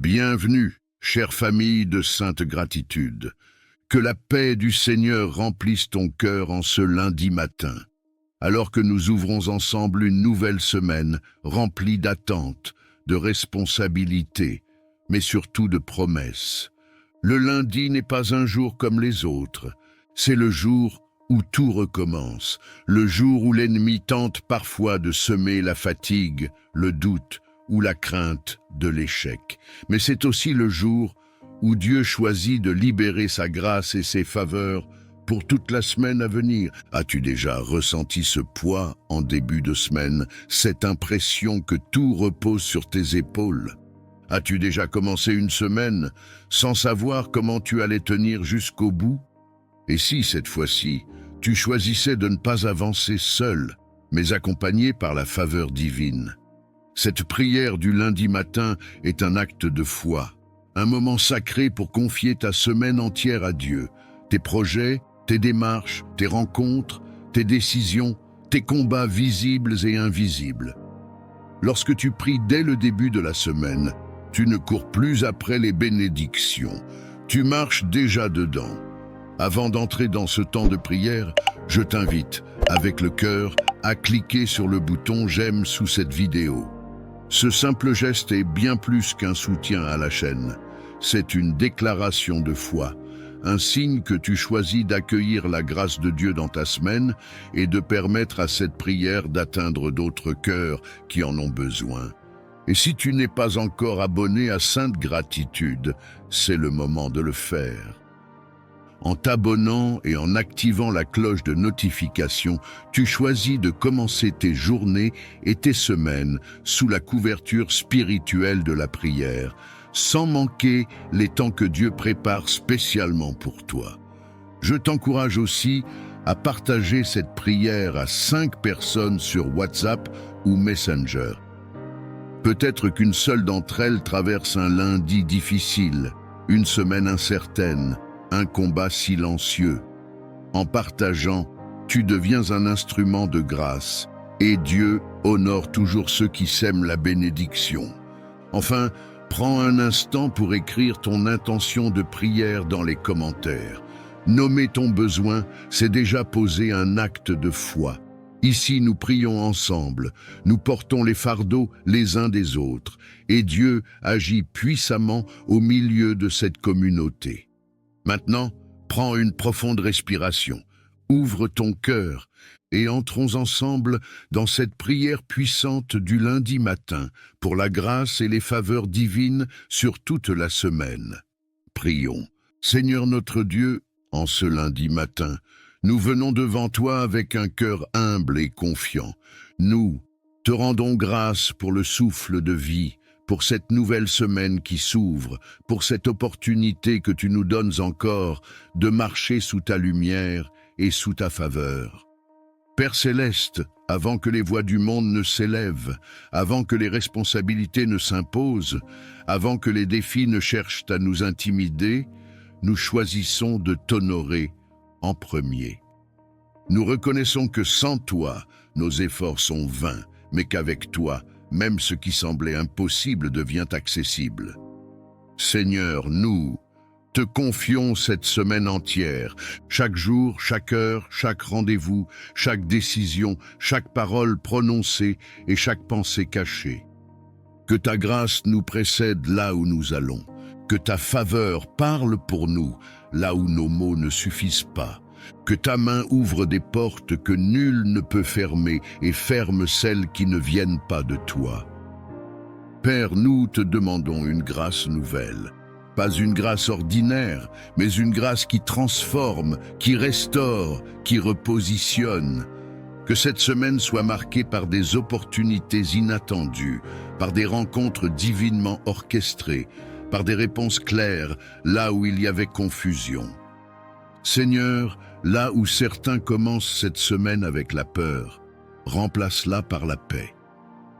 Bienvenue, chère famille de sainte gratitude. Que la paix du Seigneur remplisse ton cœur en ce lundi matin, alors que nous ouvrons ensemble une nouvelle semaine remplie d'attentes, de responsabilités, mais surtout de promesses. Le lundi n'est pas un jour comme les autres, c'est le jour où tout recommence, le jour où l'ennemi tente parfois de semer la fatigue, le doute ou la crainte de l'échec. Mais c'est aussi le jour où Dieu choisit de libérer sa grâce et ses faveurs pour toute la semaine à venir. As-tu déjà ressenti ce poids en début de semaine, cette impression que tout repose sur tes épaules? As-tu déjà commencé une semaine sans savoir comment tu allais tenir jusqu'au bout? Et si, cette fois-ci, tu choisissais de ne pas avancer seul, mais accompagné par la faveur divine? Cette prière du lundi matin est un acte de foi, un moment sacré pour confier ta semaine entière à Dieu, tes projets, tes démarches, tes rencontres, tes décisions, tes combats visibles et invisibles. Lorsque tu pries dès le début de la semaine, tu ne cours plus après les bénédictions, tu marches déjà dedans. Avant d'entrer dans ce temps de prière, je t'invite, avec le cœur, à cliquer sur le bouton « J'aime » sous cette vidéo. Ce simple geste est bien plus qu'un soutien à la chaîne. C'est une déclaration de foi, un signe que tu choisis d'accueillir la grâce de Dieu dans ta semaine et de permettre à cette prière d'atteindre d'autres cœurs qui en ont besoin. Et si tu n'es pas encore abonné à Sainte Gratitude, c'est le moment de le faire. En t'abonnant et en activant la cloche de notification, tu choisis de commencer tes journées et tes semaines sous la couverture spirituelle de la prière, sans manquer les temps que Dieu prépare spécialement pour toi. Je t'encourage aussi à partager cette prière à 5 personnes sur WhatsApp ou Messenger. Peut-être qu'une seule d'entre elles traverse un lundi difficile, une semaine incertaine, un combat silencieux. En partageant, tu deviens un instrument de grâce, et Dieu honore toujours ceux qui sèment la bénédiction. Enfin, prends un instant pour écrire ton intention de prière dans les commentaires. Nommer ton besoin, c'est déjà poser un acte de foi. Ici, nous prions ensemble, nous portons les fardeaux les uns des autres, et Dieu agit puissamment au milieu de cette communauté. Maintenant, prends une profonde respiration, ouvre ton cœur et entrons ensemble dans cette prière puissante du lundi matin pour la grâce et les faveurs divines sur toute la semaine. Prions. Seigneur notre Dieu, en ce lundi matin, nous venons devant toi avec un cœur humble et confiant. Nous te rendons grâce pour le souffle de vie, pour cette nouvelle semaine qui s'ouvre, pour cette opportunité que tu nous donnes encore de marcher sous ta lumière et sous ta faveur. Père céleste, avant que les voix du monde ne s'élèvent, avant que les responsabilités ne s'imposent, avant que les défis ne cherchent à nous intimider, nous choisissons de t'honorer en premier. Nous reconnaissons que sans toi, nos efforts sont vains, mais qu'avec toi, même ce qui semblait impossible devient accessible. Seigneur, nous te confions cette semaine entière, chaque jour, chaque heure, chaque rendez-vous, chaque décision, chaque parole prononcée et chaque pensée cachée. Que ta grâce nous précède là où nous allons, que ta faveur parle pour nous là où nos mots ne suffisent pas, que ta main ouvre des portes que nul ne peut fermer et ferme celles qui ne viennent pas de toi. Père, nous te demandons une grâce nouvelle. Pas une grâce ordinaire, mais une grâce qui transforme, qui restaure, qui repositionne. Que cette semaine soit marquée par des opportunités inattendues, par des rencontres divinement orchestrées, par des réponses claires là où il y avait confusion. Seigneur, là où certains commencent cette semaine avec la peur, remplace-la par la paix.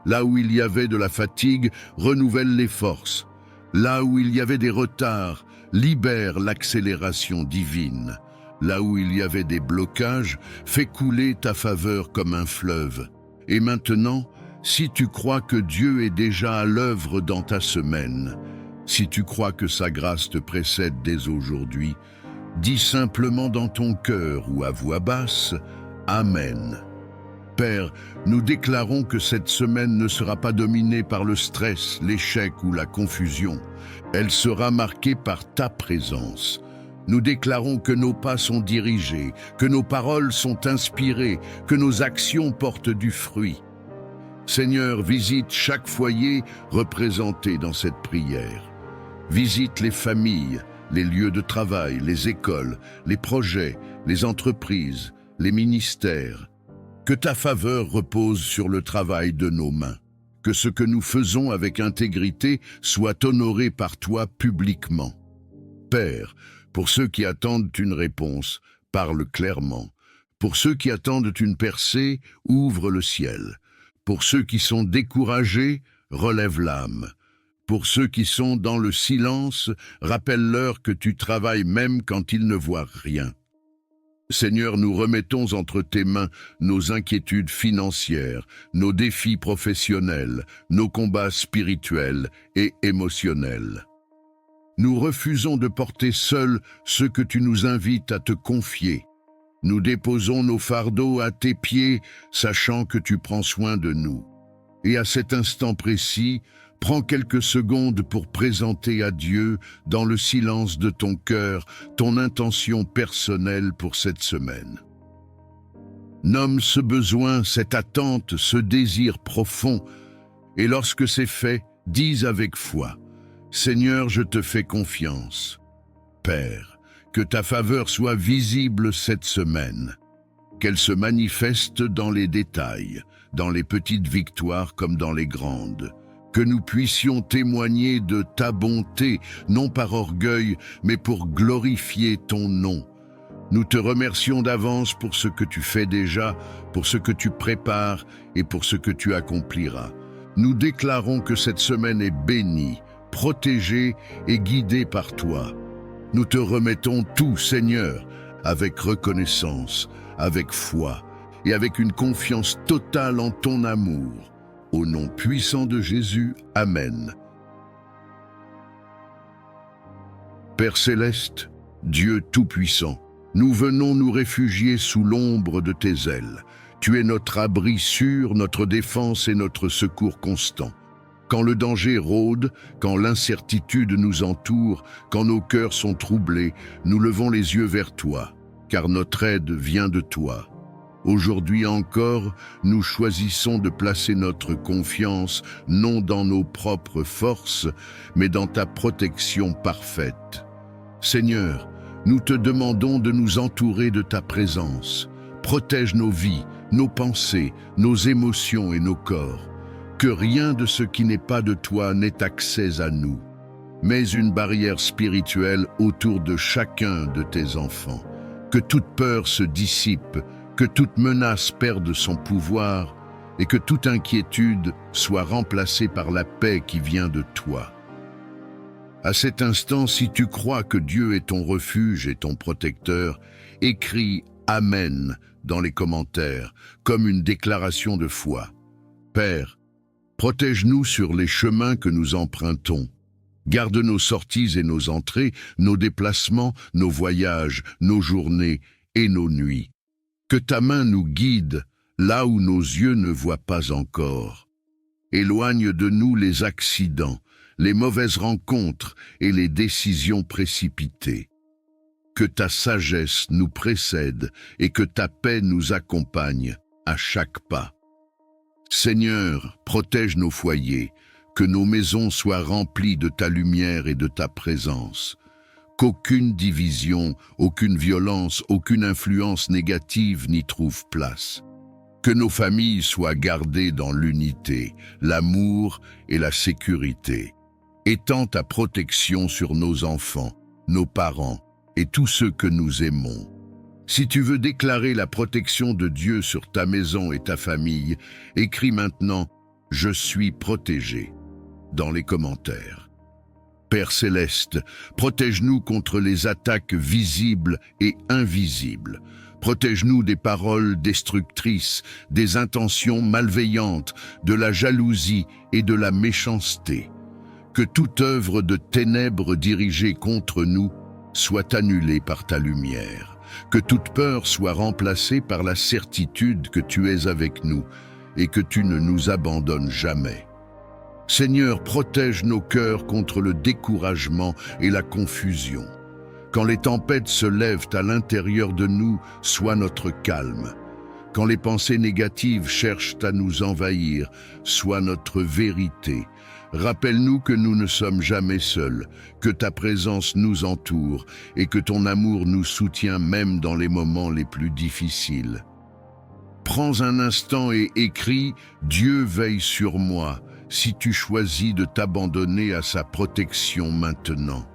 Là où il y avait de la fatigue, renouvelle les forces. Là où il y avait des retards, libère l'accélération divine. Là où il y avait des blocages, fais couler ta faveur comme un fleuve. Et maintenant, si tu crois que Dieu est déjà à l'œuvre dans ta semaine, Si tu crois que sa grâce te précède dès aujourd'hui, dis simplement dans ton cœur ou à voix basse « Amen ». Père, nous déclarons que cette semaine ne sera pas dominée par le stress, l'échec ou la confusion. Elle sera marquée par ta présence. Nous déclarons que nos pas sont dirigés, que nos paroles sont inspirées, que nos actions portent du fruit. Seigneur, visite chaque foyer représenté dans cette prière. Visite les familles, les lieux de travail, les écoles, les projets, les entreprises, les ministères. Que ta faveur repose sur le travail de nos mains. Que ce que nous faisons avec intégrité soit honoré par toi publiquement. Père, pour ceux qui attendent une réponse, parle clairement. Pour ceux qui attendent une percée, ouvre le ciel. Pour ceux qui sont découragés, relève l'âme. Pour ceux qui sont dans le silence, rappelle-leur que tu travailles même quand ils ne voient rien. Seigneur, nous remettons entre tes mains nos inquiétudes financières, nos défis professionnels, nos combats spirituels et émotionnels. Nous refusons de porter seuls ce que tu nous invites à te confier. Nous déposons nos fardeaux à tes pieds, sachant que tu prends soin de nous. Et à cet instant précis, prends quelques secondes pour présenter à Dieu, dans le silence de ton cœur, ton intention personnelle pour cette semaine. Nomme ce besoin, cette attente, ce désir profond, et lorsque c'est fait, dis avec foi, « Seigneur, je te fais confiance. » Père, que ta faveur soit visible cette semaine, qu'elle se manifeste dans les détails, dans les petites victoires comme dans les grandes, que nous puissions témoigner de ta bonté, non par orgueil, mais pour glorifier ton nom. Nous te remercions d'avance pour ce que tu fais déjà, pour ce que tu prépares et pour ce que tu accompliras. Nous déclarons que cette semaine est bénie, protégée et guidée par toi. Nous te remettons tout, Seigneur, avec reconnaissance, avec foi et avec une confiance totale en ton amour. Au nom puissant de Jésus, Amen. Père céleste, Dieu tout-puissant, nous venons nous réfugier sous l'ombre de tes ailes. Tu es notre abri sûr, notre défense et notre secours constant. Quand le danger rôde, quand l'incertitude nous entoure, quand nos cœurs sont troublés, nous levons les yeux vers toi, car notre aide vient de toi. Aujourd'hui encore, nous choisissons de placer notre confiance non dans nos propres forces, mais dans ta protection parfaite. Seigneur, nous te demandons de nous entourer de ta présence. Protège nos vies, nos pensées, nos émotions et nos corps. Que rien de ce qui n'est pas de toi n'ait accès à nous. Mets une barrière spirituelle autour de chacun de tes enfants. Que toute peur se dissipe, que toute menace perde son pouvoir et que toute inquiétude soit remplacée par la paix qui vient de toi. À cet instant, si tu crois que Dieu est ton refuge et ton protecteur, écris « Amen » dans les commentaires, comme une déclaration de foi. Père, protège-nous sur les chemins que nous empruntons. Garde nos sorties et nos entrées, nos déplacements, nos voyages, nos journées et nos nuits. Que ta main nous guide là où nos yeux ne voient pas encore. Éloigne de nous les accidents, les mauvaises rencontres et les décisions précipitées. Que ta sagesse nous précède et que ta paix nous accompagne à chaque pas. Seigneur, protège nos foyers, que nos maisons soient remplies de ta lumière et de ta présence. Qu'aucune division, aucune violence, aucune influence négative n'y trouve place. Que nos familles soient gardées dans l'unité, l'amour et la sécurité. Étends ta protection sur nos enfants, nos parents et tous ceux que nous aimons. Si tu veux déclarer la protection de Dieu sur ta maison et ta famille, écris maintenant « Je suis protégé » dans les commentaires. Père céleste, protège-nous contre les attaques visibles et invisibles. Protège-nous des paroles destructrices, des intentions malveillantes, de la jalousie et de la méchanceté. Que toute œuvre de ténèbres dirigée contre nous soit annulée par ta lumière. Que toute peur soit remplacée par la certitude que tu es avec nous et que tu ne nous abandonnes jamais. Seigneur, protège nos cœurs contre le découragement et la confusion. Quand les tempêtes se lèvent à l'intérieur de nous, sois notre calme. Quand les pensées négatives cherchent à nous envahir, sois notre vérité. Rappelle-nous que nous ne sommes jamais seuls, que ta présence nous entoure et que ton amour nous soutient même dans les moments les plus difficiles. Prends un instant et écris « Dieu veille sur moi » si tu choisis de t'abandonner à sa protection maintenant.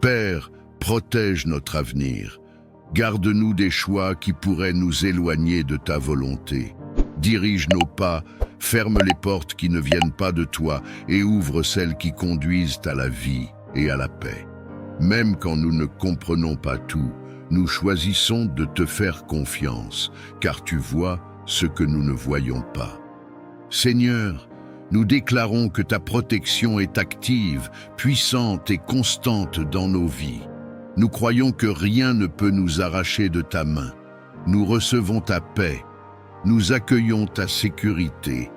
Père, protège notre avenir. Garde-nous des choix qui pourraient nous éloigner de ta volonté. Dirige nos pas, ferme les portes qui ne viennent pas de toi et ouvre celles qui conduisent à la vie et à la paix. Même quand nous ne comprenons pas tout, nous choisissons de te faire confiance, car tu vois ce que nous ne voyons pas. Seigneur, nous déclarons que ta protection est active, puissante et constante dans nos vies. Nous croyons que rien ne peut nous arracher de ta main. Nous recevons ta paix, nous accueillons ta sécurité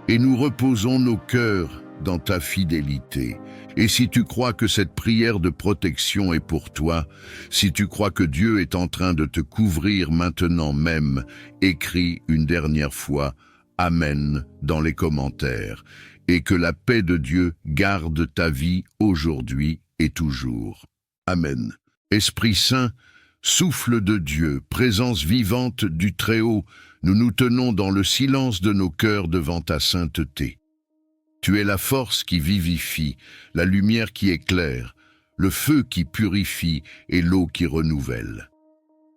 et nous reposons nos cœurs dans ta fidélité. Et si tu crois que cette prière de protection est pour toi, si tu crois que Dieu est en train de te couvrir maintenant même, écris une dernière fois « Amen » dans les commentaires, et que la paix de Dieu garde ta vie aujourd'hui et toujours. Amen. Esprit Saint, souffle de Dieu, présence vivante du Très-Haut, nous nous tenons dans le silence de nos cœurs devant ta sainteté. Tu es la force qui vivifie, la lumière qui éclaire, le feu qui purifie et l'eau qui renouvelle.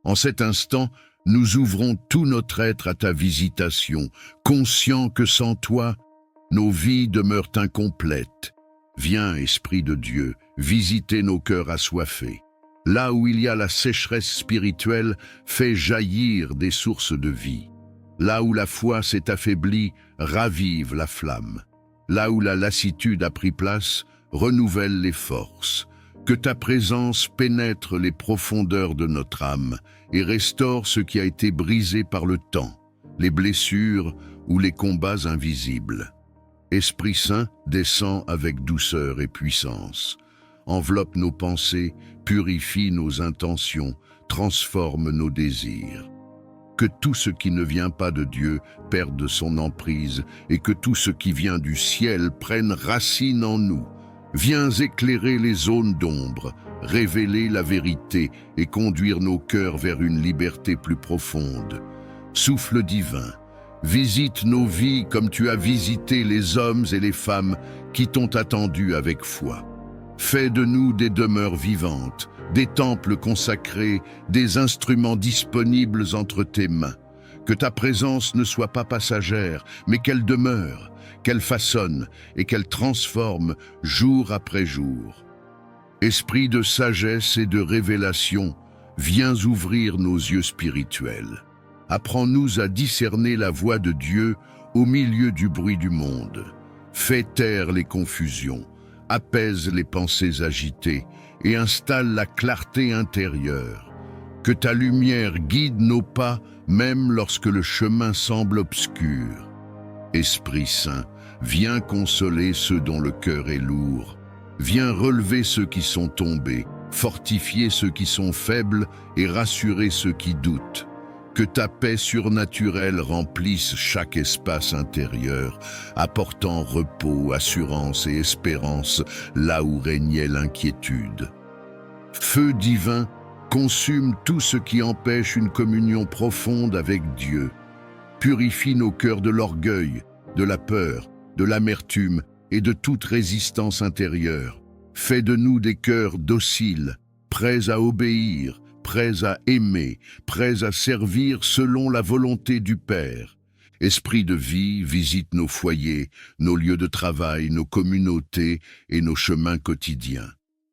En cet instant, nous ouvrons tout notre être à ta visitation, conscients que sans toi, nos vies demeurent incomplètes. Viens, Esprit de Dieu, visiter nos cœurs assoiffés. Là où il y a la sécheresse spirituelle, fais jaillir des sources de vie. Là où la foi s'est affaiblie, ravive la flamme. Là où la lassitude a pris place, renouvelle les forces. Que ta présence pénètre les profondeurs de notre âme et restaure ce qui a été brisé par le temps, les blessures ou les combats invisibles. Esprit Saint, descend avec douceur et puissance. Enveloppe nos pensées, purifie nos intentions, transforme nos désirs. Que tout ce qui ne vient pas de Dieu perde son emprise et que tout ce qui vient du ciel prenne racine en nous. Viens éclairer les zones d'ombre, révéler la vérité et conduire nos cœurs vers une liberté plus profonde. Souffle divin, visite nos vies comme tu as visité les hommes et les femmes qui t'ont attendu avec foi. Fais de nous des demeures vivantes, des temples consacrés, des instruments disponibles entre tes mains. Que ta présence ne soit pas passagère, mais qu'elle demeure, qu'elle façonne et qu'elle transforme jour après jour. Esprit de sagesse et de révélation, viens ouvrir nos yeux spirituels. Apprends-nous à discerner la voix de Dieu au milieu du bruit du monde. Fais taire les confusions, apaise les pensées agitées et installe la clarté intérieure. Que ta lumière guide nos pas, même lorsque le chemin semble obscur. Esprit Saint, viens consoler ceux dont le cœur est lourd. Viens relever ceux qui sont tombés, fortifier ceux qui sont faibles et rassurer ceux qui doutent. Que ta paix surnaturelle remplisse chaque espace intérieur, apportant repos, assurance et espérance là où régnait l'inquiétude. Feu divin, consume tout ce qui empêche une communion profonde avec Dieu. Purifie nos cœurs de l'orgueil, de la peur, de l'amertume et de toute résistance intérieure. Fais de nous des cœurs dociles, prêts à obéir, prêts à aimer, prêts à servir selon la volonté du Père. Esprit de vie, visite nos foyers, nos lieux de travail, nos communautés et nos chemins quotidiens.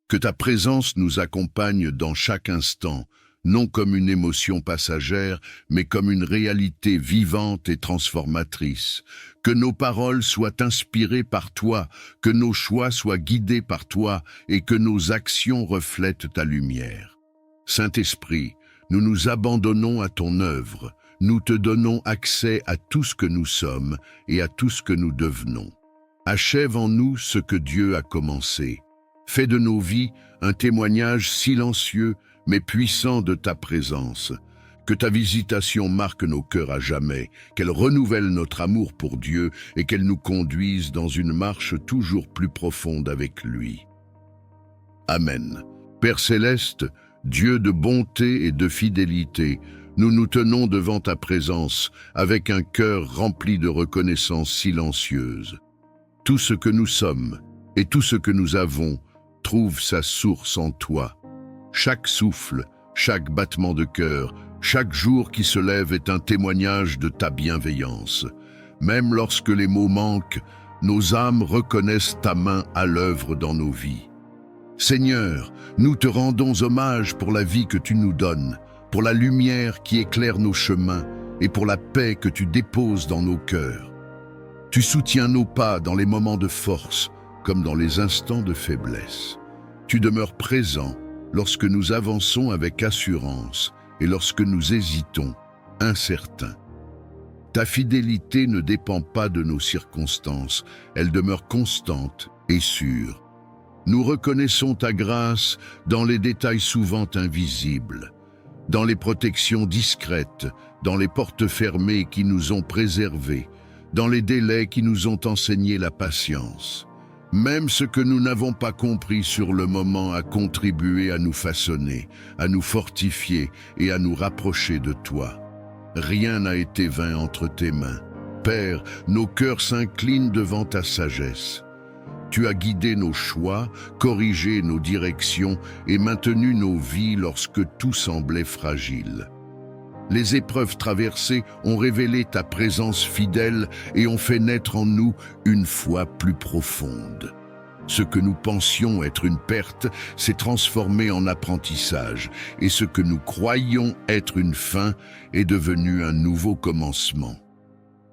Que ta présence nous accompagne dans chaque instant, non comme une émotion passagère, mais comme une réalité vivante et transformatrice. Que nos paroles soient inspirées par toi, que nos choix soient guidés par toi et que nos actions reflètent ta lumière. Saint-Esprit, nous nous abandonnons à ton œuvre, nous te donnons accès à tout ce que nous sommes et à tout ce que nous devenons. Achève en nous ce que Dieu a commencé. Fais de nos vies un témoignage silencieux mais puissant de ta présence. Que ta visitation marque nos cœurs à jamais, qu'elle renouvelle notre amour pour Dieu et qu'elle nous conduise dans une marche toujours plus profonde avec lui. Amen. Père céleste, Dieu de bonté et de fidélité, nous nous tenons devant ta présence avec un cœur rempli de reconnaissance silencieuse. Tout ce que nous sommes et tout ce que nous avons trouve sa source en toi. Chaque souffle, chaque battement de cœur, chaque jour qui se lève est un témoignage de ta bienveillance. Même lorsque les mots manquent, nos âmes reconnaissent ta main à l'œuvre dans nos vies. Seigneur, nous te rendons hommage pour la vie que tu nous donnes, pour la lumière qui éclaire nos chemins et pour la paix que tu déposes dans nos cœurs. Tu soutiens nos pas dans les moments de force comme dans les instants de faiblesse. Tu demeures présent lorsque nous avançons avec assurance et lorsque nous hésitons, incertains. Ta fidélité ne dépend pas de nos circonstances, elle demeure constante et sûre. Nous reconnaissons ta grâce dans les détails souvent invisibles, dans les protections discrètes, dans les portes fermées qui nous ont préservés, dans les délais qui nous ont enseigné la patience. Même ce que nous n'avons pas compris sur le moment a contribué à nous façonner, à nous fortifier et à nous rapprocher de toi. Rien n'a été vain entre tes mains. Père, nos cœurs s'inclinent devant ta sagesse. Tu as guidé nos choix, corrigé nos directions et maintenu nos vies lorsque tout semblait fragile. Les épreuves traversées ont révélé ta présence fidèle et ont fait naître en nous une foi plus profonde. Ce que nous pensions être une perte s'est transformé en apprentissage et ce que nous croyions être une fin est devenu un nouveau commencement.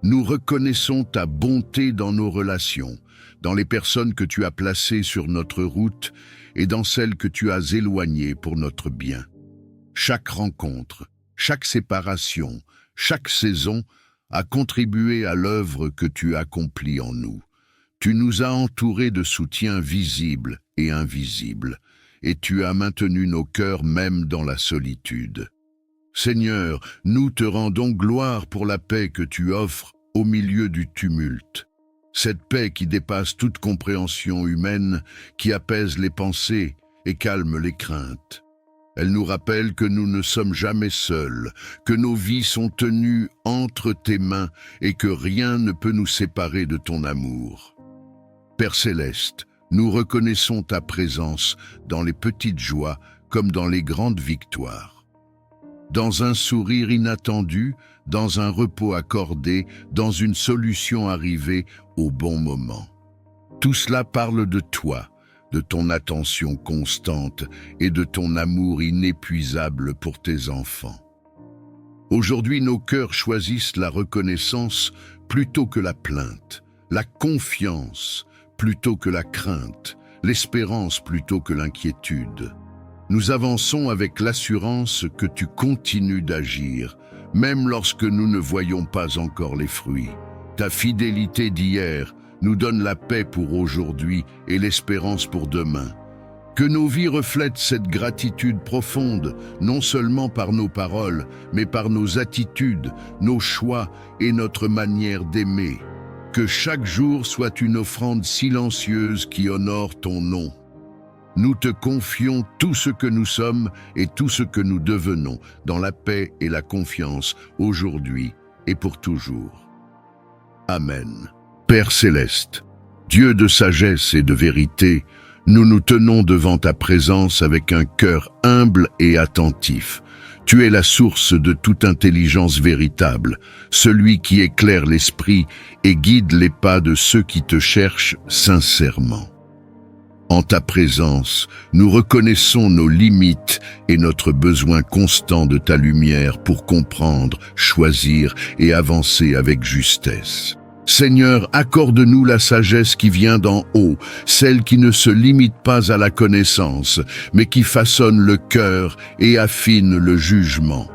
Nous reconnaissons ta bonté dans nos relations, dans les personnes que tu as placées sur notre route et dans celles que tu as éloignées pour notre bien. Chaque rencontre, chaque séparation, chaque saison a contribué à l'œuvre que tu accomplis en nous. Tu nous as entourés de soutien visible et invisible, et tu as maintenu nos cœurs même dans la solitude. Seigneur, nous te rendons gloire pour la paix que tu offres au milieu du tumulte. Cette paix qui dépasse toute compréhension humaine, qui apaise les pensées et calme les craintes. Elle nous rappelle que nous ne sommes jamais seuls, que nos vies sont tenues entre tes mains et que rien ne peut nous séparer de ton amour. Père céleste, nous reconnaissons ta présence dans les petites joies comme dans les grandes victoires. Dans un sourire inattendu, dans un repos accordé, dans une solution arrivée au bon moment. Tout cela parle de toi, de ton attention constante et de ton amour inépuisable pour tes enfants. Aujourd'hui, nos cœurs choisissent la reconnaissance plutôt que la plainte, la confiance plutôt que la crainte, l'espérance plutôt que l'inquiétude. Nous avançons avec l'assurance que tu continues d'agir, même lorsque nous ne voyons pas encore les fruits. Ta fidélité d'hier nous donne la paix pour aujourd'hui et l'espérance pour demain. Que nos vies reflètent cette gratitude profonde, non seulement par nos paroles, mais par nos attitudes, nos choix et notre manière d'aimer. Que chaque jour soit une offrande silencieuse qui honore ton nom. Nous te confions tout ce que nous sommes et tout ce que nous devenons dans la paix et la confiance aujourd'hui et pour toujours. Amen. Père céleste, Dieu de sagesse et de vérité, nous nous tenons devant ta présence avec un cœur humble et attentif. Tu es la source de toute intelligence véritable, celui qui éclaire l'esprit et guide les pas de ceux qui te cherchent sincèrement. En ta présence, nous reconnaissons nos limites et notre besoin constant de ta lumière pour comprendre, choisir et avancer avec justesse. Seigneur, accorde-nous la sagesse qui vient d'en haut, celle qui ne se limite pas à la connaissance, mais qui façonne le cœur et affine le jugement.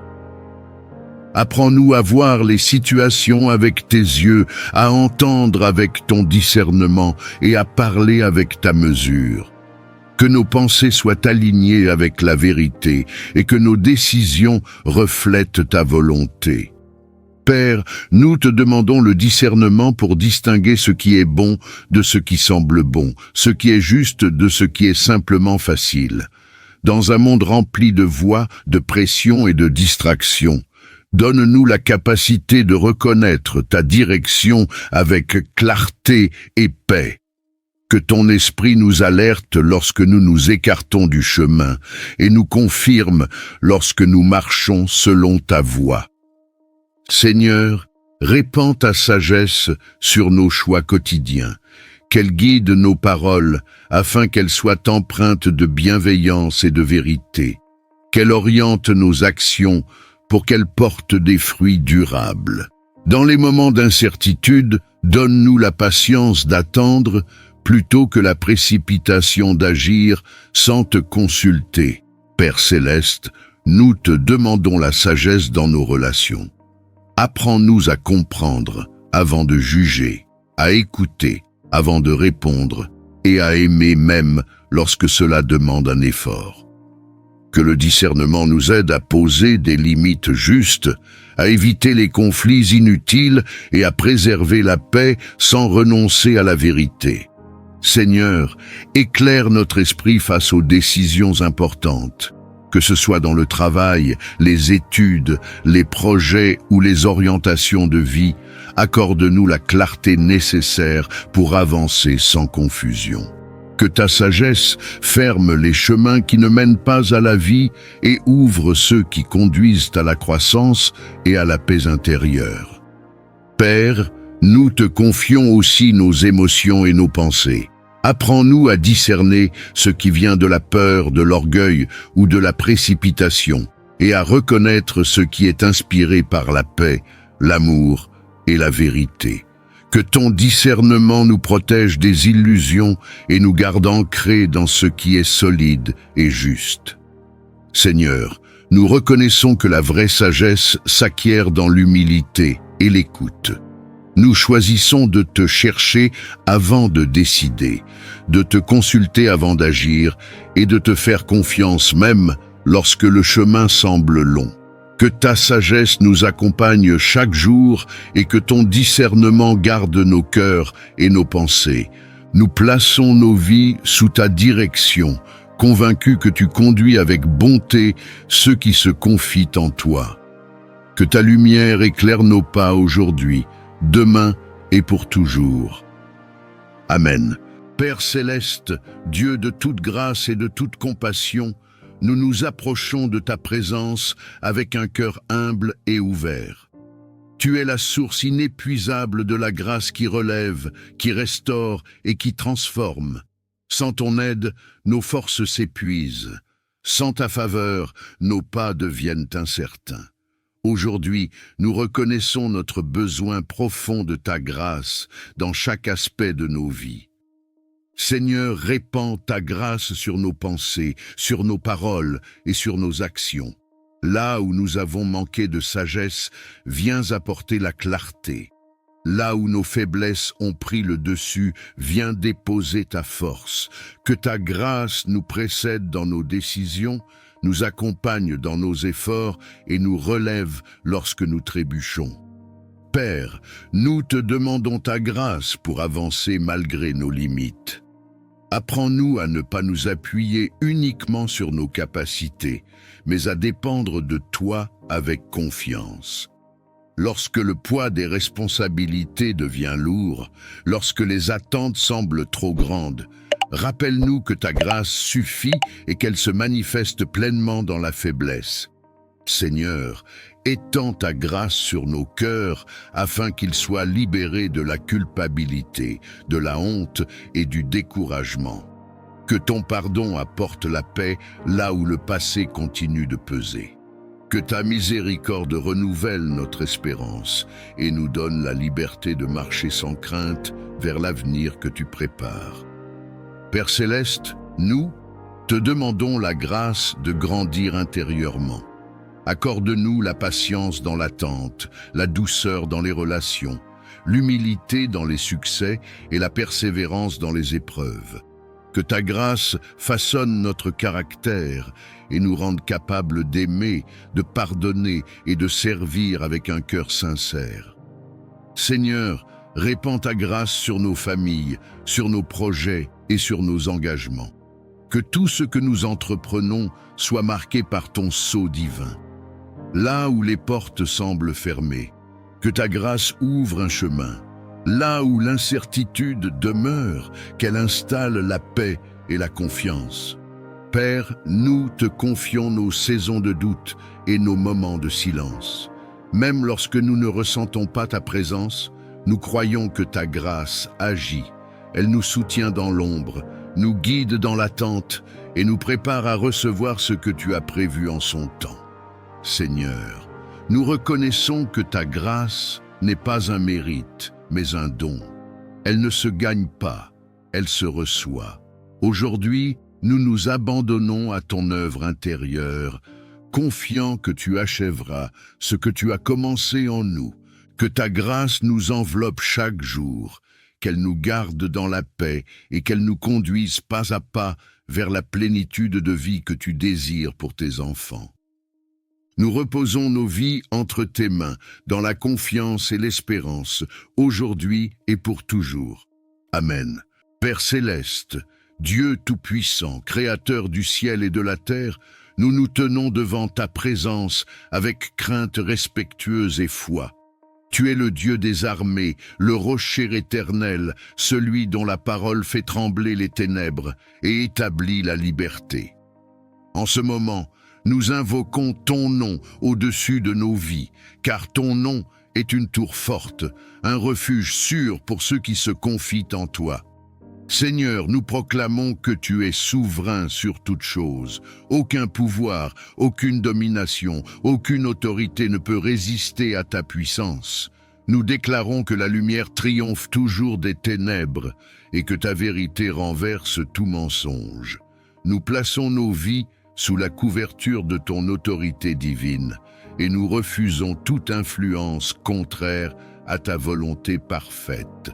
Apprends-nous à voir les situations avec tes yeux, à entendre avec ton discernement et à parler avec ta mesure. Que nos pensées soient alignées avec la vérité et que nos décisions reflètent ta volonté. Père, nous te demandons le discernement pour distinguer ce qui est bon de ce qui semble bon, ce qui est juste de ce qui est simplement facile. Dans un monde rempli de voix, de pression et de distractions, donne-nous la capacité de reconnaître ta direction avec clarté et paix. Que ton esprit nous alerte lorsque nous nous écartons du chemin et nous confirme lorsque nous marchons selon ta voie. Seigneur, répands ta sagesse sur nos choix quotidiens, qu'elle guide nos paroles afin qu'elles soient empreintes de bienveillance et de vérité, qu'elle oriente nos actions pour qu'elles portent des fruits durables. Dans les moments d'incertitude, donne-nous la patience d'attendre plutôt que la précipitation d'agir sans te consulter. Père céleste, nous te demandons la sagesse dans nos relations. Apprends-nous à comprendre avant de juger, à écouter avant de répondre et à aimer même lorsque cela demande un effort. Que le discernement nous aide à poser des limites justes, à éviter les conflits inutiles et à préserver la paix sans renoncer à la vérité. Seigneur, éclaire notre esprit face aux décisions importantes. Que ce soit dans le travail, les études, les projets ou les orientations de vie, accorde-nous la clarté nécessaire pour avancer sans confusion. Que ta sagesse ferme les chemins qui ne mènent pas à la vie et ouvre ceux qui conduisent à la croissance et à la paix intérieure. Père, nous te confions aussi nos émotions et nos pensées. Apprends-nous à discerner ce qui vient de la peur, de l'orgueil ou de la précipitation, et à reconnaître ce qui est inspiré par la paix, l'amour et la vérité. Que ton discernement nous protège des illusions et nous garde ancrés dans ce qui est solide et juste. Seigneur, nous reconnaissons que la vraie sagesse s'acquiert dans l'humilité et l'écoute. Nous choisissons de te chercher avant de décider, de te consulter avant d'agir et de te faire confiance même lorsque le chemin semble long. Que ta sagesse nous accompagne chaque jour et que ton discernement garde nos cœurs et nos pensées. Nous plaçons nos vies sous ta direction, convaincus que tu conduis avec bonté ceux qui se confient en toi. Que ta lumière éclaire nos pas aujourd'hui, demain et pour toujours. Amen. Père céleste, Dieu de toute grâce et de toute compassion, nous nous approchons de ta présence avec un cœur humble et ouvert. Tu es la source inépuisable de la grâce qui relève, qui restaure et qui transforme. Sans ton aide, nos forces s'épuisent. Sans ta faveur, nos pas deviennent incertains. Aujourd'hui, nous reconnaissons notre besoin profond de ta grâce dans chaque aspect de nos vies. Seigneur, répands ta grâce sur nos pensées, sur nos paroles et sur nos actions. Là où nous avons manqué de sagesse, viens apporter la clarté. Là où nos faiblesses ont pris le dessus, viens déposer ta force. Que ta grâce nous précède dans nos décisions, nous accompagne dans nos efforts et nous relève lorsque nous trébuchons. Père, nous te demandons ta grâce pour avancer malgré nos limites. Apprends-nous à ne pas nous appuyer uniquement sur nos capacités, mais à dépendre de toi avec confiance. Lorsque le poids des responsabilités devient lourd, lorsque les attentes semblent trop grandes, rappelle-nous que ta grâce suffit et qu'elle se manifeste pleinement dans la faiblesse. Seigneur, étends ta grâce sur nos cœurs afin qu'ils soient libérés de la culpabilité, de la honte et du découragement. Que ton pardon apporte la paix là où le passé continue de peser. Que ta miséricorde renouvelle notre espérance et nous donne la liberté de marcher sans crainte vers l'avenir que tu prépares. Père céleste, nous te demandons la grâce de grandir intérieurement. Accorde-nous la patience dans l'attente, la douceur dans les relations, l'humilité dans les succès et la persévérance dans les épreuves. Que ta grâce façonne notre caractère et nous rende capables d'aimer, de pardonner et de servir avec un cœur sincère. Seigneur, répands ta grâce sur nos familles, sur nos projets et sur nos engagements. Que tout ce que nous entreprenons soit marqué par ton sceau divin. Là où les portes semblent fermées, que ta grâce ouvre un chemin. Là où l'incertitude demeure, qu'elle installe la paix et la confiance. Père, nous te confions nos saisons de doute et nos moments de silence. Même lorsque nous ne ressentons pas ta présence, nous croyons que ta grâce agit. Elle nous soutient dans l'ombre, nous guide dans l'attente et nous prépare à recevoir ce que tu as prévu en son temps. Seigneur, nous reconnaissons que ta grâce n'est pas un mérite, mais un don. Elle ne se gagne pas, elle se reçoit. Aujourd'hui, nous nous abandonnons à ton œuvre intérieure, confiants que tu achèveras ce que tu as commencé en nous, que ta grâce nous enveloppe chaque jour, qu'elle nous garde dans la paix et qu'elle nous conduise pas à pas vers la plénitude de vie que tu désires pour tes enfants. Nous reposons nos vies entre tes mains, dans la confiance et l'espérance, aujourd'hui et pour toujours. Amen. Père céleste, Dieu tout-puissant, créateur du ciel et de la terre, nous nous tenons devant ta présence avec crainte respectueuse et foi. Tu es le Dieu des armées, le rocher éternel, celui dont la parole fait trembler les ténèbres et établit la liberté. En ce moment, nous invoquons ton nom au-dessus de nos vies, car ton nom est une tour forte, un refuge sûr pour ceux qui se confient en toi. Seigneur, nous proclamons que tu es souverain sur toute chose. Aucun pouvoir, aucune domination, aucune autorité ne peut résister à ta puissance. Nous déclarons que la lumière triomphe toujours des ténèbres et que ta vérité renverse tout mensonge. Nous plaçons nos vies sous la couverture de ton autorité divine, et nous refusons toute influence contraire à ta volonté parfaite.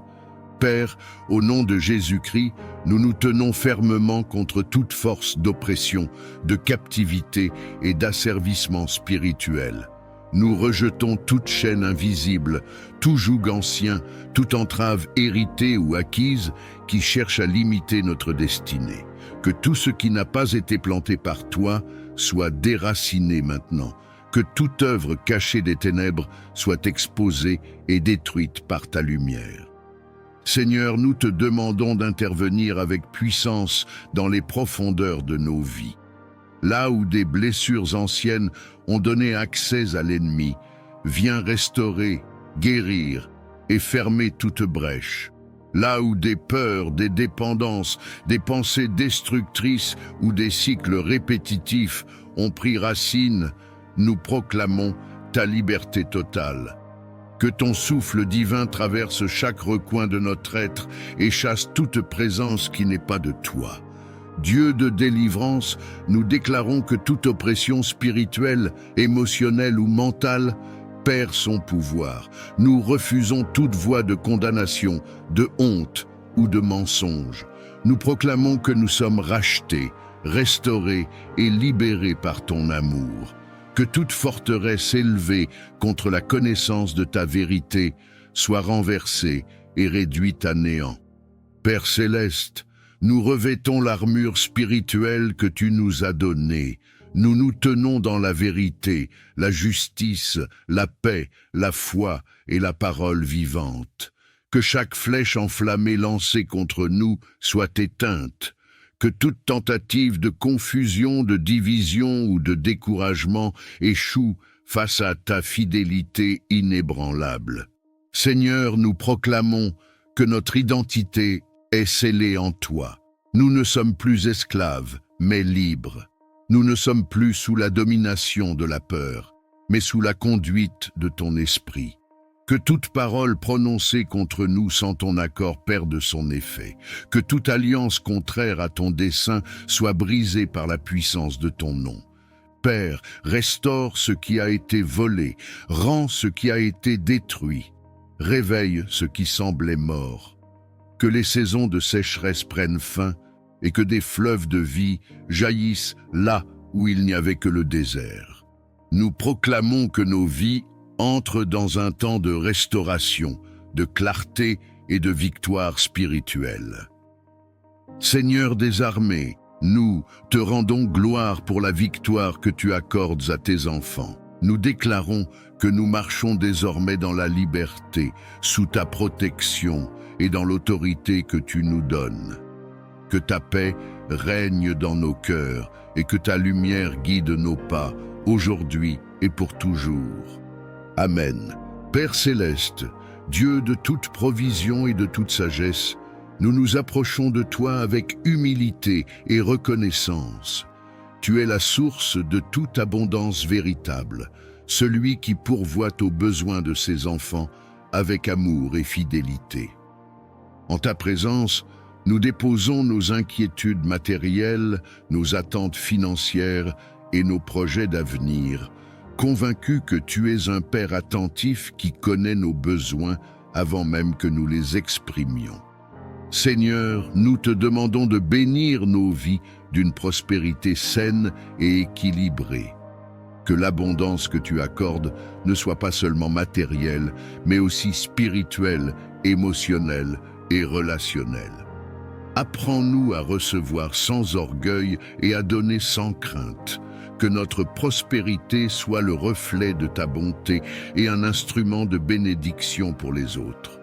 Père, au nom de Jésus-Christ, nous nous tenons fermement contre toute force d'oppression, de captivité et d'asservissement spirituel. Nous rejetons toute chaîne invisible, tout joug ancien, toute entrave héritée ou acquise qui cherche à limiter notre destinée. Que tout ce qui n'a pas été planté par toi soit déraciné maintenant. Que toute œuvre cachée des ténèbres soit exposée et détruite par ta lumière. Seigneur, nous te demandons d'intervenir avec puissance dans les profondeurs de nos vies. Là où des blessures anciennes ont donné accès à l'ennemi, viens restaurer, guérir et fermer toute brèche. Là où des peurs, des dépendances, des pensées destructrices ou des cycles répétitifs ont pris racine, nous proclamons ta liberté totale. Que ton souffle divin traverse chaque recoin de notre être et chasse toute présence qui n'est pas de toi. Dieu de délivrance, nous déclarons que toute oppression spirituelle, émotionnelle ou mentale perd son pouvoir. Nous refusons toute voie de condamnation, de honte ou de mensonge. Nous proclamons que nous sommes rachetés, restaurés et libérés par ton amour. Que toute forteresse élevée contre la connaissance de ta vérité soit renversée et réduite à néant. Père céleste, nous revêtons l'armure spirituelle que tu nous as donnée. Nous nous tenons dans la vérité, la justice, la paix, la foi et la parole vivante. Que chaque flèche enflammée lancée contre nous soit éteinte. Que toute tentative de confusion, de division ou de découragement échoue face à ta fidélité inébranlable. Seigneur, nous proclamons que notre identité est scellée en toi. Nous ne sommes plus esclaves, mais libres. Nous ne sommes plus sous la domination de la peur, mais sous la conduite de ton esprit. Que toute parole prononcée contre nous sans ton accord perde son effet. Que toute alliance contraire à ton dessein soit brisée par la puissance de ton nom. Père, restaure ce qui a été volé, rends ce qui a été détruit, réveille ce qui semblait mort. Que les saisons de sécheresse prennent fin et que des fleuves de vie jaillissent là où il n'y avait que le désert. Nous proclamons que nos vies entrent dans un temps de restauration, de clarté et de victoire spirituelle. Seigneur des armées, nous te rendons gloire pour la victoire que tu accordes à tes enfants. Nous déclarons que nous marchons désormais dans la liberté, sous ta protection et dans l'autorité que tu nous donnes. Que ta paix règne dans nos cœurs et que ta lumière guide nos pas, aujourd'hui et pour toujours. Amen. Père céleste, Dieu de toute provision et de toute sagesse, nous nous approchons de toi avec humilité et reconnaissance. Tu es la source de toute abondance véritable, celui qui pourvoit aux besoins de ses enfants avec amour et fidélité. En ta présence, nous déposons nos inquiétudes matérielles, nos attentes financières et nos projets d'avenir, convaincus que tu es un Père attentif qui connaît nos besoins avant même que nous les exprimions. Seigneur, nous te demandons de bénir nos vies d'une prospérité saine et équilibrée. Que l'abondance que tu accordes ne soit pas seulement matérielle, mais aussi spirituelle, émotionnelle et relationnelle. Apprends-nous à recevoir sans orgueil et à donner sans crainte. Que notre prospérité soit le reflet de ta bonté et un instrument de bénédiction pour les autres.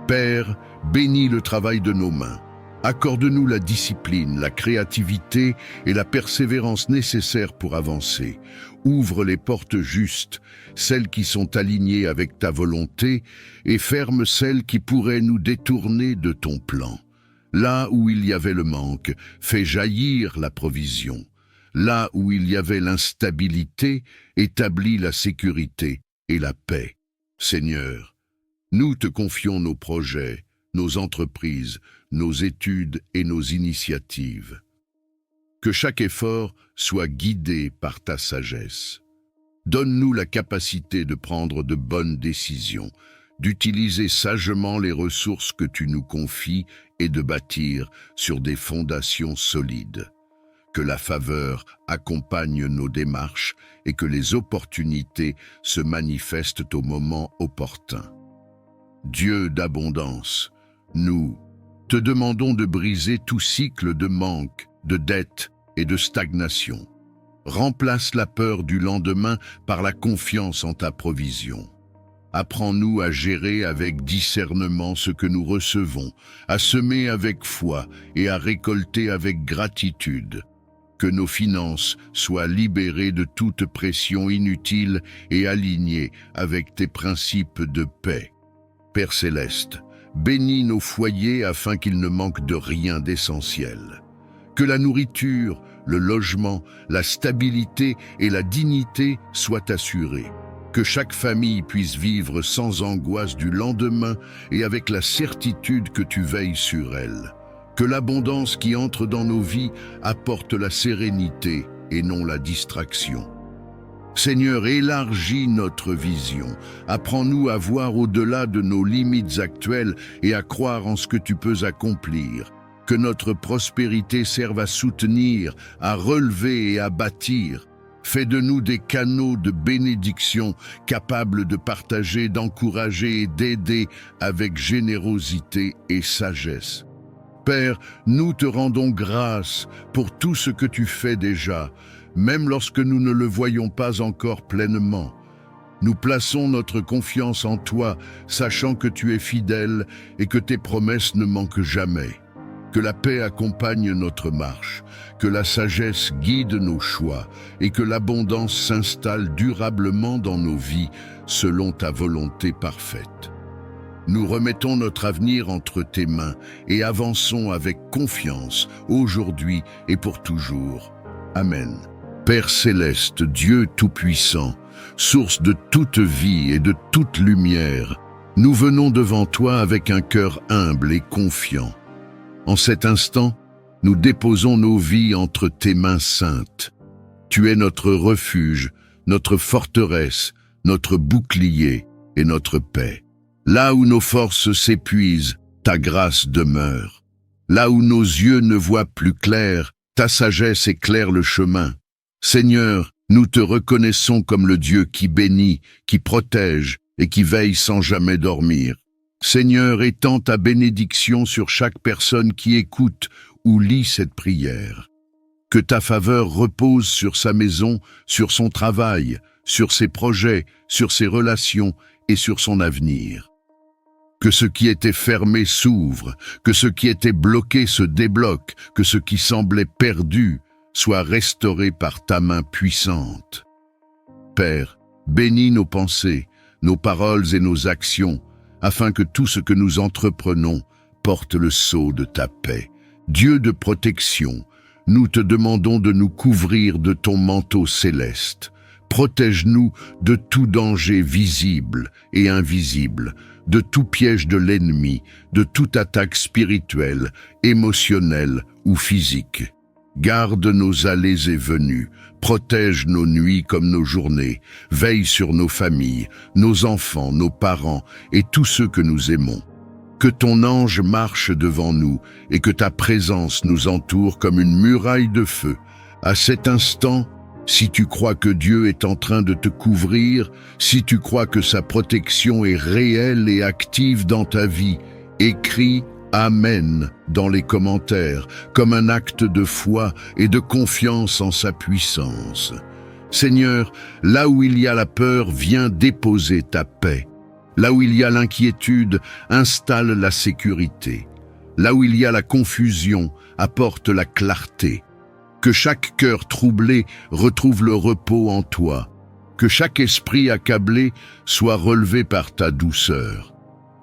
Père, bénis le travail de nos mains. Accorde-nous la discipline, la créativité et la persévérance nécessaires pour avancer. Ouvre les portes justes, celles qui sont alignées avec ta volonté, et ferme celles qui pourraient nous détourner de ton plan. Là où il y avait le manque, fais jaillir la provision. Là où il y avait l'instabilité, établis la sécurité et la paix. Seigneur, nous te confions nos projets, nos entreprises, nos études et nos initiatives. Que chaque effort soit guidé par ta sagesse. Donne-nous la capacité de prendre de bonnes décisions, d'utiliser sagement les ressources que tu nous confies et de bâtir sur des fondations solides. Que la faveur accompagne nos démarches et que les opportunités se manifestent au moment opportun. Dieu d'abondance, nous te demandons de briser tout cycle de manque, de dette et de stagnation. Remplace la peur du lendemain par la confiance en ta provision. Apprends-nous à gérer avec discernement ce que nous recevons, à semer avec foi et à récolter avec gratitude. Que nos finances soient libérées de toute pression inutile et alignées avec tes principes de paix. Père céleste, bénis nos foyers afin qu'ils ne manquent de rien d'essentiel. Que la nourriture, le logement, la stabilité et la dignité soient assurés. Que chaque famille puisse vivre sans angoisse du lendemain et avec la certitude que tu veilles sur elle. Que l'abondance qui entre dans nos vies apporte la sérénité et non la distraction. Seigneur, élargis notre vision. Apprends-nous à voir au-delà de nos limites actuelles et à croire en ce que tu peux accomplir. Que notre prospérité serve à soutenir, à relever et à bâtir. Fais de nous des canaux de bénédiction capables de partager, d'encourager et d'aider avec générosité et sagesse. Père, nous te rendons grâce pour tout ce que tu fais déjà, même lorsque nous ne le voyons pas encore pleinement. Nous plaçons notre confiance en toi, sachant que tu es fidèle et que tes promesses ne manquent jamais. Que la paix accompagne notre marche, que la sagesse guide nos choix et que l'abondance s'installe durablement dans nos vies selon ta volonté parfaite. Nous remettons notre avenir entre tes mains et avançons avec confiance aujourd'hui et pour toujours. Amen. Père céleste, Dieu tout-puissant, source de toute vie et de toute lumière, nous venons devant toi avec un cœur humble et confiant. En cet instant, nous déposons nos vies entre tes mains saintes. Tu es notre refuge, notre forteresse, notre bouclier et notre paix. Là où nos forces s'épuisent, ta grâce demeure. Là où nos yeux ne voient plus clair, ta sagesse éclaire le chemin. Seigneur, nous te reconnaissons comme le Dieu qui bénit, qui protège et qui veille sans jamais dormir. Seigneur, étends ta bénédiction sur chaque personne qui écoute ou lit cette prière. Que ta faveur repose sur sa maison, sur son travail, sur ses projets, sur ses relations et sur son avenir. Que ce qui était fermé s'ouvre, que ce qui était bloqué se débloque, que ce qui semblait perdu soit restauré par ta main puissante. Père, bénis nos pensées, nos paroles et nos actions, afin que tout ce que nous entreprenons porte le sceau de ta paix. Dieu de protection, nous te demandons de nous couvrir de ton manteau céleste. Protège-nous de tout danger visible et invisible, de tout piège de l'ennemi, de toute attaque spirituelle, émotionnelle ou physique. Garde nos allées et venues, protège nos nuits comme nos journées, veille sur nos familles, nos enfants, nos parents et tous ceux que nous aimons. Que ton ange marche devant nous et que ta présence nous entoure comme une muraille de feu. À cet instant, si tu crois que Dieu est en train de te couvrir, si tu crois que sa protection est réelle et active dans ta vie, écris Amen dans les commentaires, comme un acte de foi et de confiance en sa puissance. Seigneur, là où il y a la peur, viens déposer ta paix. Là où il y a l'inquiétude, installe la sécurité. Là où il y a la confusion, apporte la clarté. Que chaque cœur troublé retrouve le repos en toi. Que chaque esprit accablé soit relevé par ta douceur.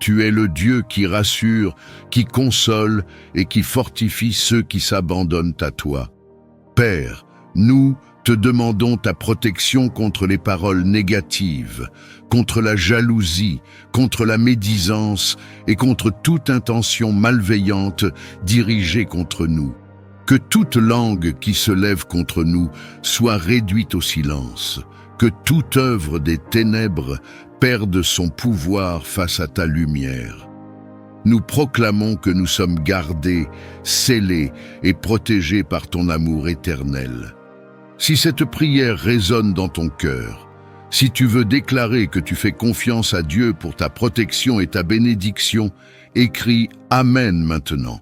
Tu es le Dieu qui rassure, qui console et qui fortifie ceux qui s'abandonnent à toi. Père, nous te demandons ta protection contre les paroles négatives, contre la jalousie, contre la médisance et contre toute intention malveillante dirigée contre nous. Que toute langue qui se lève contre nous soit réduite au silence. Que toute œuvre des ténèbres perde son pouvoir face à ta lumière. Nous proclamons que nous sommes gardés, scellés et protégés par ton amour éternel. Si cette prière résonne dans ton cœur, si tu veux déclarer que tu fais confiance à Dieu pour ta protection et ta bénédiction, écris Amen maintenant,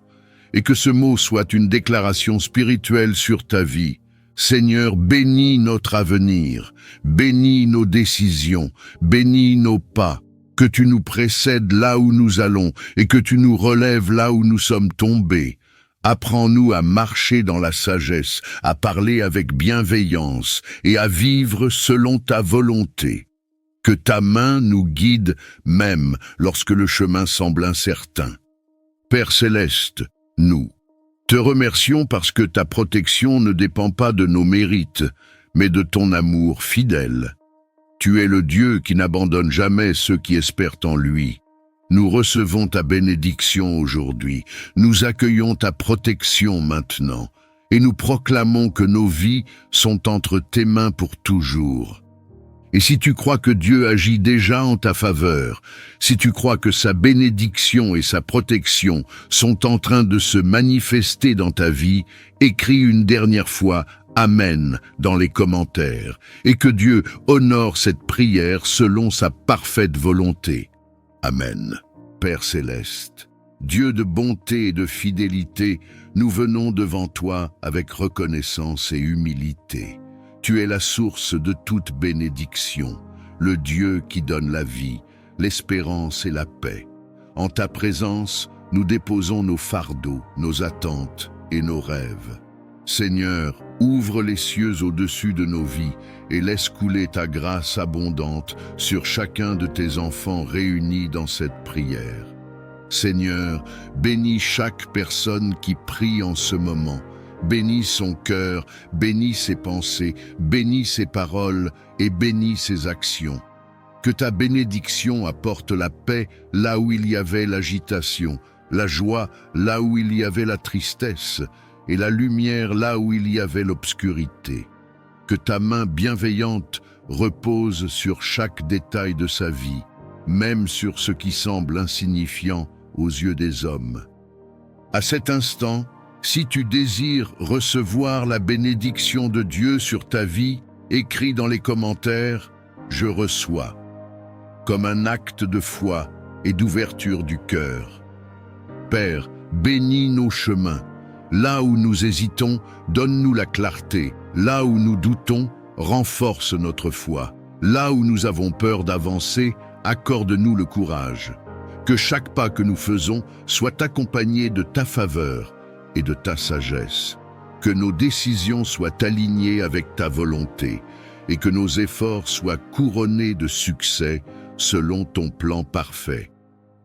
et que ce mot soit une déclaration spirituelle sur ta vie. Seigneur, bénis notre avenir, bénis nos décisions, bénis nos pas, que tu nous précèdes là où nous allons et que tu nous relèves là où nous sommes tombés. Apprends-nous à marcher dans la sagesse, à parler avec bienveillance et à vivre selon ta volonté. Que ta main nous guide même lorsque le chemin semble incertain. Père céleste, nous te remercions parce que ta protection ne dépend pas de nos mérites, mais de ton amour fidèle. Tu es le Dieu qui n'abandonne jamais ceux qui espèrent en lui. Nous recevons ta bénédiction aujourd'hui, nous accueillons ta protection maintenant, et nous proclamons que nos vies sont entre tes mains pour toujours. Et si tu crois que Dieu agit déjà en ta faveur, si tu crois que sa bénédiction et sa protection sont en train de se manifester dans ta vie, écris une dernière fois Amen dans les commentaires, et que Dieu honore cette prière selon sa parfaite volonté. Amen. Père céleste, Dieu de bonté et de fidélité, nous venons devant toi avec reconnaissance et humilité. Tu es la source de toute bénédiction, le Dieu qui donne la vie, l'espérance et la paix. En ta présence, nous déposons nos fardeaux, nos attentes et nos rêves. Seigneur, Ouvre les cieux au-dessus de nos vies et laisse couler ta grâce abondante sur chacun de tes enfants réunis dans cette prière. Seigneur, bénis chaque personne qui prie en ce moment. Bénis son cœur, bénis ses pensées, bénis ses paroles et bénis ses actions. Que ta bénédiction apporte la paix là où il y avait l'agitation, la joie là où il y avait la tristesse, et la lumière là où il y avait l'obscurité. Que ta main bienveillante repose sur chaque détail de sa vie, même sur ce qui semble insignifiant aux yeux des hommes. À cet instant, si tu désires recevoir la bénédiction de Dieu sur ta vie, écris dans les commentaires « Je reçois » comme un acte de foi et d'ouverture du cœur. Père, bénis nos chemins. Là où nous hésitons, donne-nous la clarté. Là où nous doutons, renforce notre foi. Là où nous avons peur d'avancer, accorde-nous le courage. Que chaque pas que nous faisons soit accompagné de ta faveur et de ta sagesse. Que nos décisions soient alignées avec ta volonté et que nos efforts soient couronnés de succès selon ton plan parfait.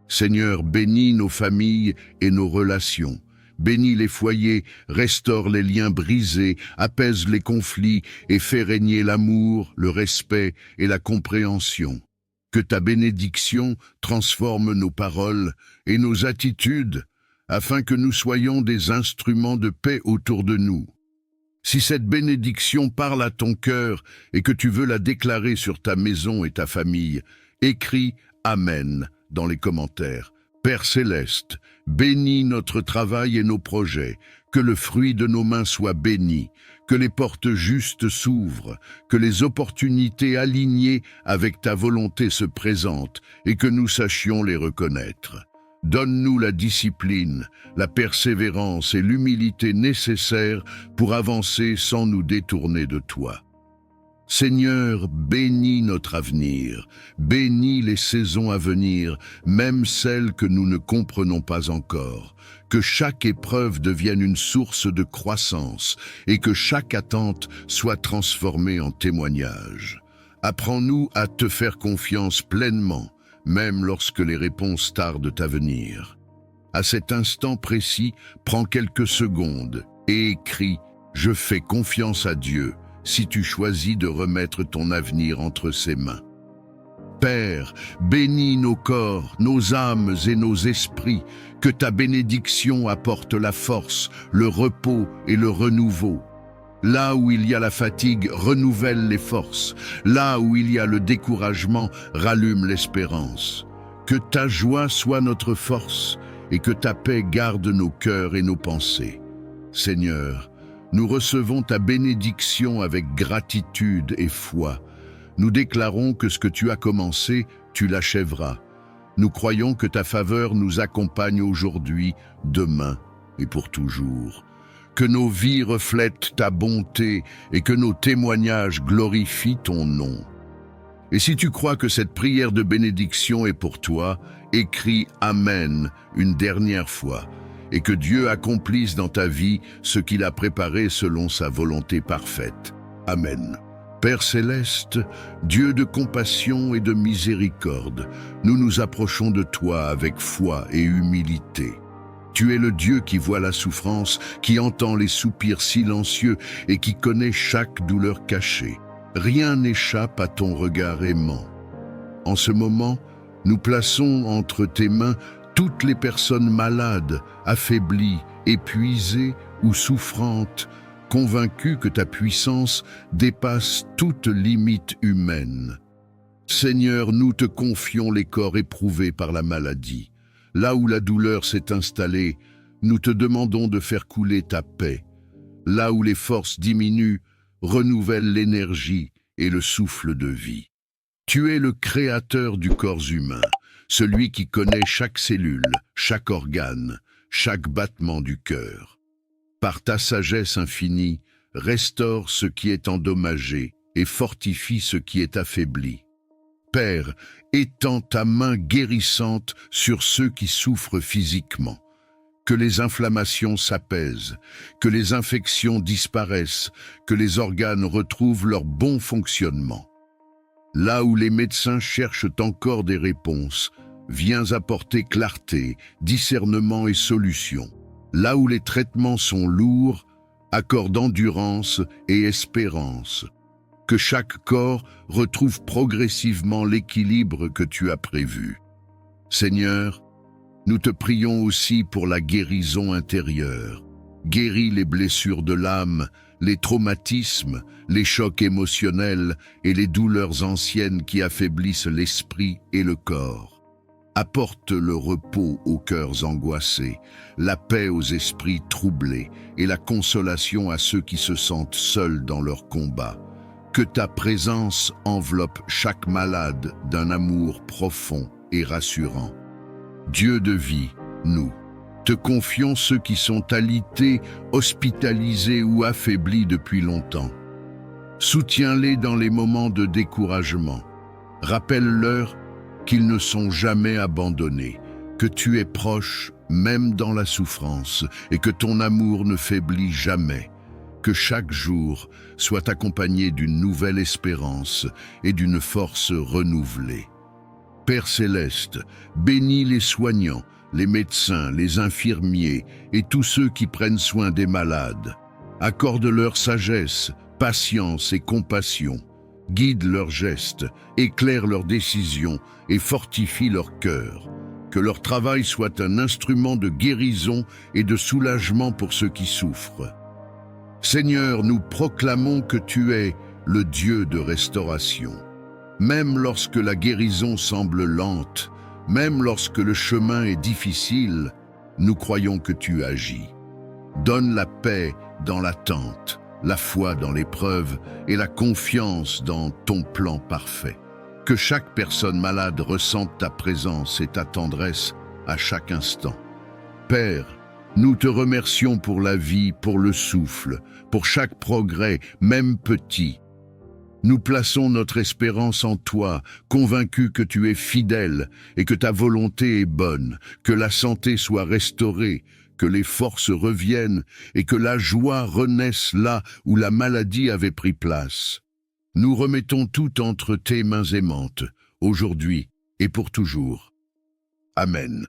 Seigneur, bénis nos familles et nos relations. Bénis les foyers, restaure les liens brisés, apaise les conflits et fais régner l'amour, le respect et la compréhension. Que ta bénédiction transforme nos paroles et nos attitudes afin que nous soyons des instruments de paix autour de nous. Si cette bénédiction parle à ton cœur et que tu veux la déclarer sur ta maison et ta famille, écris « Amen » dans les commentaires. Père céleste, bénis notre travail et nos projets, que le fruit de nos mains soit béni, que les portes justes s'ouvrent, que les opportunités alignées avec ta volonté se présentent et que nous sachions les reconnaître. Donne-nous la discipline, la persévérance et l'humilité nécessaires pour avancer sans nous détourner de toi. Seigneur, bénis notre avenir, bénis les saisons à venir, même celles que nous ne comprenons pas encore. Que chaque épreuve devienne une source de croissance et que chaque attente soit transformée en témoignage. Apprends-nous à te faire confiance pleinement, même lorsque les réponses tardent à venir. À cet instant précis, prends quelques secondes et écris « Je fais confiance à Dieu » si tu choisis de remettre ton avenir entre ses mains. Père, bénis nos corps, nos âmes et nos esprits, que ta bénédiction apporte la force, le repos et le renouveau. Là où il y a la fatigue, renouvelle les forces. Là où il y a le découragement, rallume l'espérance. Que ta joie soit notre force et que ta paix garde nos cœurs et nos pensées. Seigneur, nous recevons ta bénédiction avec gratitude et foi. Nous déclarons que ce que tu as commencé, tu l'achèveras. Nous croyons que ta faveur nous accompagne aujourd'hui, demain et pour toujours. Que nos vies reflètent ta bonté et que nos témoignages glorifient ton nom. Et si tu crois que cette prière de bénédiction est pour toi, écris « Amen » une dernière fois. Et que Dieu accomplisse dans ta vie ce qu'il a préparé selon sa volonté parfaite. Amen. Père céleste, Dieu de compassion et de miséricorde, nous nous approchons de toi avec foi et humilité. Tu es le Dieu qui voit la souffrance, qui entend les soupirs silencieux et qui connaît chaque douleur cachée. Rien n'échappe à ton regard aimant. En ce moment, nous plaçons entre tes mains toutes les personnes malades, affaiblies, épuisées ou souffrantes, convaincues que ta puissance dépasse toute limite humaine. Seigneur, nous te confions les corps éprouvés par la maladie. Là où la douleur s'est installée, nous te demandons de faire couler ta paix. Là où les forces diminuent, renouvelle l'énergie et le souffle de vie. Tu es le créateur du corps humain. Celui qui connaît chaque cellule, chaque organe, chaque battement du cœur. Par ta sagesse infinie, restaure ce qui est endommagé et fortifie ce qui est affaibli. Père, étends ta main guérissante sur ceux qui souffrent physiquement. que les inflammations s'apaisent, que les infections disparaissent, que les organes retrouvent leur bon fonctionnement. Là où les médecins cherchent encore des réponses, viens apporter clarté, discernement et solution. Là où les traitements sont lourds, accorde endurance et espérance. Que chaque corps retrouve progressivement l'équilibre que tu as prévu. Seigneur, nous te prions aussi pour la guérison intérieure. Guéris les blessures de l'âme, les traumatismes, les chocs émotionnels et les douleurs anciennes qui affaiblissent l'esprit et le corps. Apporte le repos aux cœurs angoissés, la paix aux esprits troublés et la consolation à ceux qui se sentent seuls dans leur combat. Que ta présence enveloppe chaque malade d'un amour profond et rassurant. Dieu de vie, nous te confions ceux qui sont alités, hospitalisés ou affaiblis depuis longtemps. Soutiens-les dans les moments de découragement. Rappelle-leur qu'ils ne sont jamais abandonnés, que tu es proche même dans la souffrance et que ton amour ne faiblit jamais. Que chaque jour soit accompagné d'une nouvelle espérance et d'une force renouvelée. Père céleste, bénis les soignants, les médecins, les infirmiers et tous ceux qui prennent soin des malades. Accorde-leur sagesse, patience et compassion. Guide leurs gestes, éclaire leurs décisions et fortifie leur cœur. Que leur travail soit un instrument de guérison et de soulagement pour ceux qui souffrent. Seigneur, nous proclamons que tu es le Dieu de restauration. Même lorsque la guérison semble lente, même lorsque le chemin est difficile, nous croyons que tu agis. Donne la paix dans l'attente, la foi dans l'épreuve et la confiance dans ton plan parfait. Que chaque personne malade ressente ta présence et ta tendresse à chaque instant. Père, nous te remercions pour la vie, pour le souffle, pour chaque progrès, même petit. Nous plaçons notre espérance en toi, convaincus que tu es fidèle et que ta volonté est bonne, que la santé soit restaurée, que les forces reviennent et que la joie renaisse là où la maladie avait pris place. Nous remettons tout entre tes mains aimantes, aujourd'hui et pour toujours. Amen.